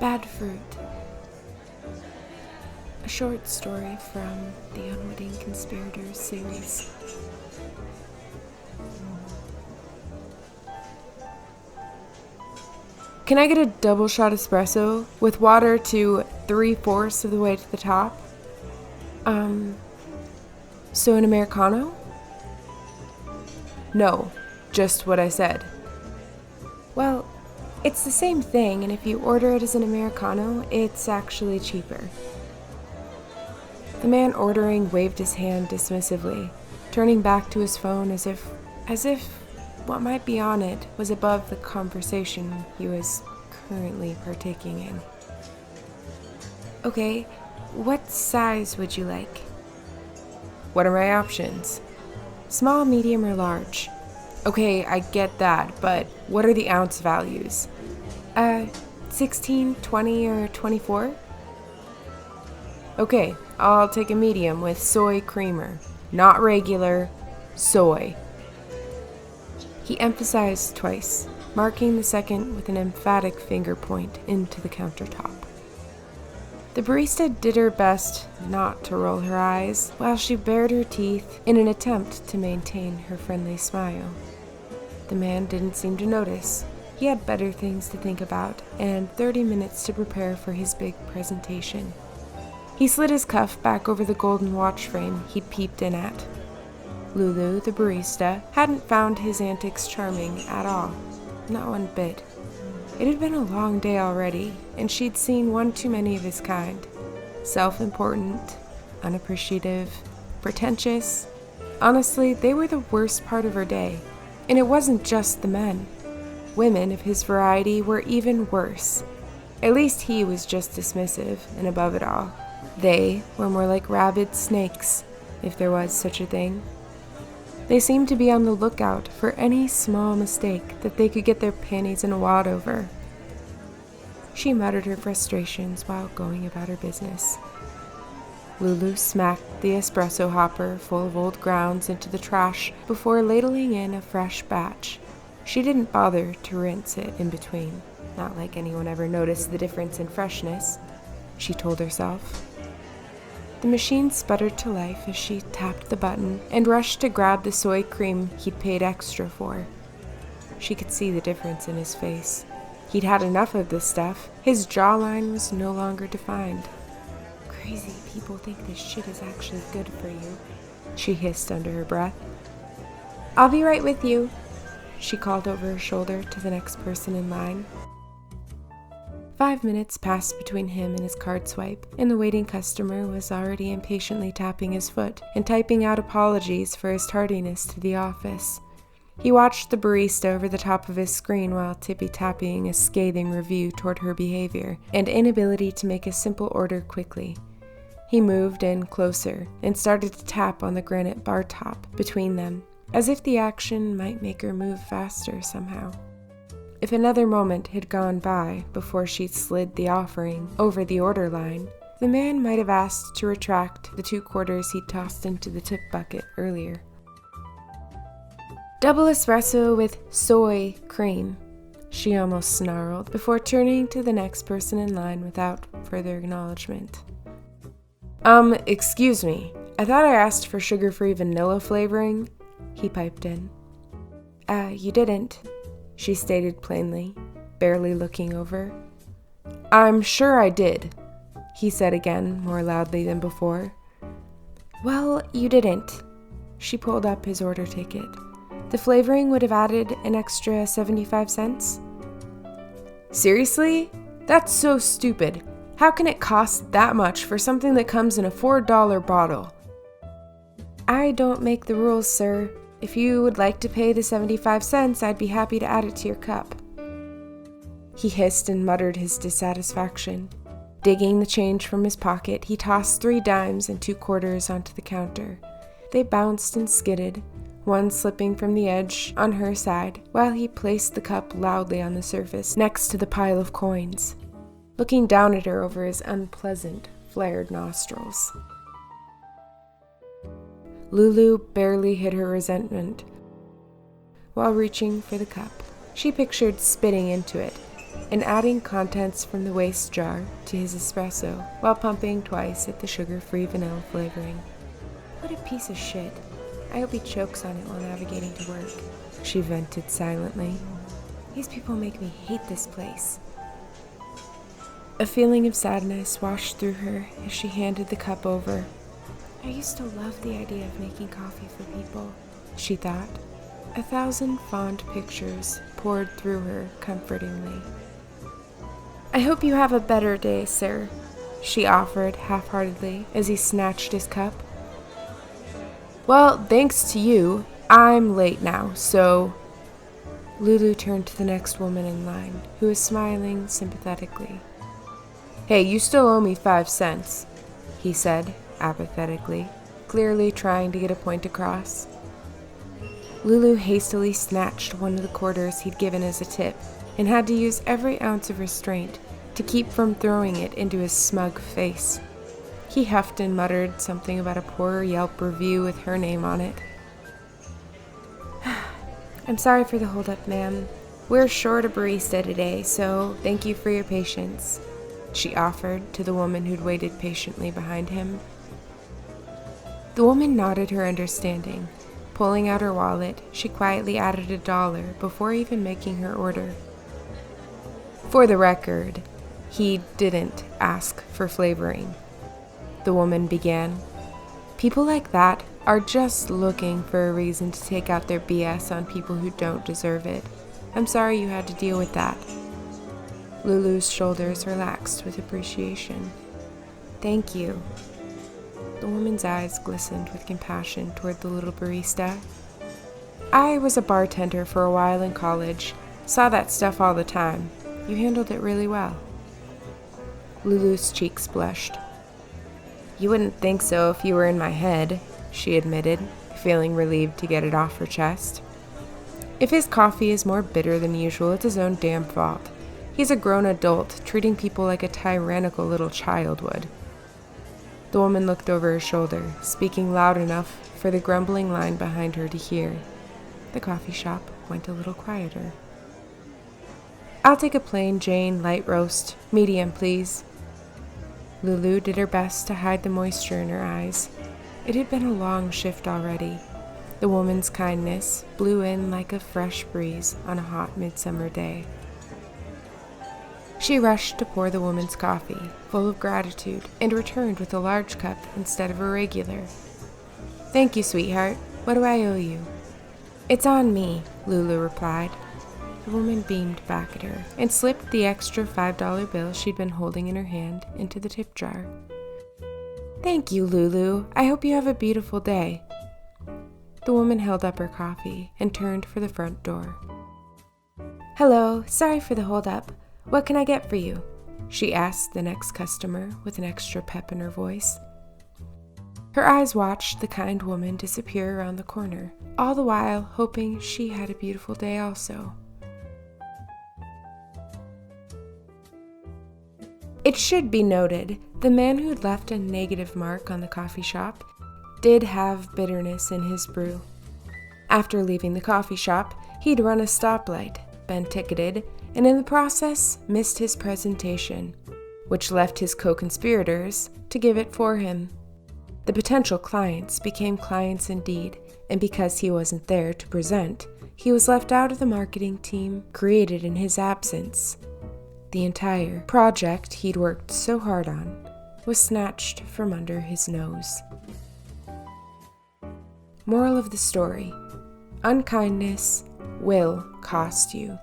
Bad Fruit. A short story from the Unwitting Conspirators series. Can I get a double shot espresso with water to 3/4 of the way to the top? So an Americano? No, just what I said. Well, it's the same thing, and if you order it as an Americano, it's actually cheaper. The man ordering waved his hand dismissively, turning back to his phone as if what might be on it was above the conversation he was currently partaking in. Okay, what size would you like? What are my options? Small, medium, or large? Okay, I get that, but what are the ounce values? 16, 20, or 24? Okay, I'll take a medium with soy creamer. Not regular, soy. He emphasized twice, marking the second with an emphatic finger point into the countertop. The barista did her best not to roll her eyes while she bared her teeth in an attempt to maintain her friendly smile. The man didn't seem to notice. He had better things to think about and 30 minutes to prepare for his big presentation. He slid his cuff back over the golden watch frame he'd peeped in at. Lulu, the barista, hadn't found his antics charming at all. Not one bit. It had been a long day already, and she'd seen one too many of his kind. Self-important, unappreciative, pretentious. Honestly, they were the worst part of her day. And it wasn't just the men. Women of his variety were even worse. At least he was just dismissive and above it all. They were more like rabid snakes, if there was such a thing. They seemed to be on the lookout for any small mistake that they could get their panties in a wad over. She muttered her frustrations while going about her business. Lulu smacked the espresso hopper full of old grounds into the trash before ladling in a fresh batch. She didn't bother to rinse it in between. Not like anyone ever noticed the difference in freshness, she told herself. The machine sputtered to life as she tapped the button and rushed to grab the soy cream he'd paid extra for. She could see the difference in his face. He'd had enough of this stuff. His jawline was no longer defined. Crazy people think this shit is actually good for you, she hissed under her breath. I'll be right with you, she called over her shoulder to the next person in line. 5 minutes passed between him and his card swipe, and the waiting customer was already impatiently tapping his foot and typing out apologies for his tardiness to the office. He watched the barista over the top of his screen while tippy-tapping a scathing review toward her behavior and inability to make a simple order quickly. He moved in closer and started to tap on the granite bar top between them, as if the action might make her move faster somehow. If another moment had gone by before she'd slid the offering over the order line, the man might have asked to retract the 2 quarters he'd tossed into the tip bucket earlier. Double espresso with soy cream, she almost snarled before turning to the next person in line without further acknowledgement. Excuse me, I thought I asked for sugar-free vanilla flavoring, he piped in. You didn't, she stated plainly, barely looking over. I'm sure I did, he said again, more loudly than before. Well, you didn't. She pulled up his order ticket. The flavoring would have added an extra 75 cents. Seriously? That's so stupid. How can it cost that much for something that comes in a $4 bottle? I don't make the rules, sir. If you would like to pay the 75 cents, I'd be happy to add it to your cup. He hissed and muttered his dissatisfaction. Digging the change from his pocket, he tossed 3 dimes and 2 quarters onto the counter. They bounced and skidded, one slipping from the edge on her side, while he placed the cup loudly on the surface next to the pile of coins, looking down at her over his unpleasant, flared nostrils. Lulu barely hid her resentment. While reaching for the cup, she pictured spitting into it, and adding contents from the waste jar to his espresso while pumping twice at the sugar-free vanilla flavoring. What a piece of shit. I hope he chokes on it while navigating to work, she vented silently. These people make me hate this place. A feeling of sadness washed through her as she handed the cup over. I used to love the idea of making coffee for people, she thought. 1,000 fond pictures poured through her comfortingly. I hope you have a better day, sir, she offered half-heartedly as he snatched his cup. Well, thanks to you, I'm late now, so... Lulu turned to the next woman in line, who was smiling sympathetically. Hey, you still owe me 5 cents, he said, apathetically, clearly trying to get a point across. Lulu hastily snatched one of the quarters he'd given as a tip and had to use every ounce of restraint to keep from throwing it into his smug face. He huffed and muttered something about a poor Yelp review with her name on it. I'm sorry for the holdup, ma'am. We're short a barista today, so thank you for your patience, she offered to the woman who'd waited patiently behind him. The woman nodded her understanding. Pulling out her wallet, she quietly added $1 before even making her order. For the record, he didn't ask for flavoring, the woman began. People like that are just looking for a reason to take out their BS on people who don't deserve it. I'm sorry you had to deal with that. Lulu's shoulders relaxed with appreciation. Thank you. The woman's eyes glistened with compassion toward the little barista. I was a bartender for a while in college. Saw that stuff all the time. You handled it really well. Lulu's cheeks blushed. You wouldn't think so if you were in my head, she admitted, feeling relieved to get it off her chest. If his coffee is more bitter than usual, it's his own damn fault. He's a grown adult, treating people like a tyrannical little child would. The woman looked over her shoulder, speaking loud enough for the grumbling line behind her to hear. The coffee shop went a little quieter. I'll take a plain Jane light roast, medium, please. Lulu did her best to hide the moisture in her eyes. It had been a long shift already. The woman's kindness blew in like a fresh breeze on a hot midsummer day. She rushed to pour the woman's coffee, full of gratitude, and returned with a large cup instead of a regular. Thank you, sweetheart. What do I owe you? It's on me, Lulu replied. The woman beamed back at her and slipped the extra $5 bill she'd been holding in her hand into the tip jar. Thank you, Lulu. I hope you have a beautiful day. The woman held up her coffee and turned for the front door. Hello, sorry for the holdup. What can I get for you? She asked the next customer with an extra pep in her voice. Her eyes watched the kind woman disappear around the corner, all the while hoping she had a beautiful day also. It should be noted, the man who'd left a negative mark on the coffee shop did have bitterness in his brew. After leaving the coffee shop, he'd run a stoplight, been ticketed, and in the process missed his presentation, which left his co-conspirators to give it for him. The potential clients became clients indeed, and because he wasn't there to present, he was left out of the marketing team created in his absence. The entire project he'd worked so hard on was snatched from under his nose. Moral of the story: unkindness will cost you.